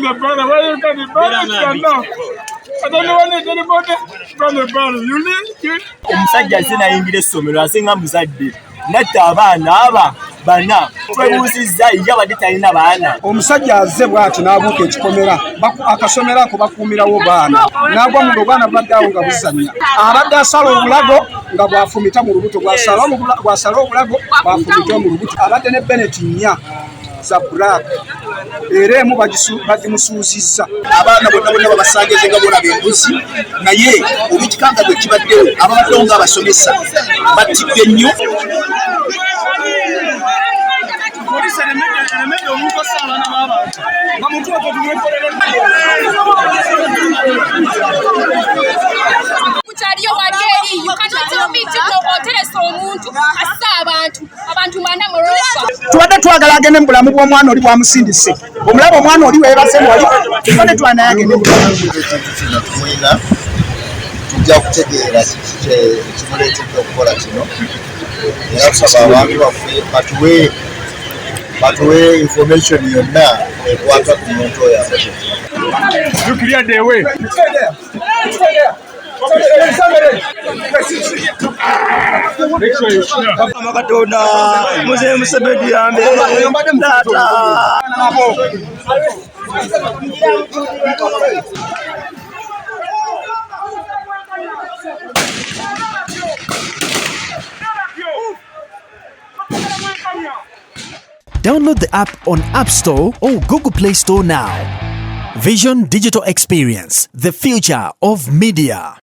From the banner, where you got the banner now? I don't know what anybody from the banner. You need omusajja azina ayingidde essomero asinga muzadde natta abaana aba bana twebuuzizza yabadde talina baana. Omusajja azze bw'ati n'abuuka ekikomera akasomero ako bakuumirawo baana n'agwa mu baana badde awo nga buzannya abadde asala obulago nga bw'afumita mu lubuto gw'asala obulago bw'afumita mu lubuto abadde ne beneti nnya za black era emu bagimusuuzizza. Abaana bonna babasangeze nga bolaba embuzi naye olw'ekikanga bwe kibaddewo ababaddewo ng'abasomesa battidde nnyo. Tubadde twagala agende mu bulamu bw'omwana oli bwamusindise omulaba omwana oli weebase mwoli tubadde twanaye agende mu bulamu tujja kutegeera ekimuleetedde okukola kino era tusaba abantu baffe batuwe information yonna ekwata ku muntu oyo akoze. Katonda muze Museveni yambe taata. Download the app on App Store or Google Play Store now. Vision Digital Experience, the future of media.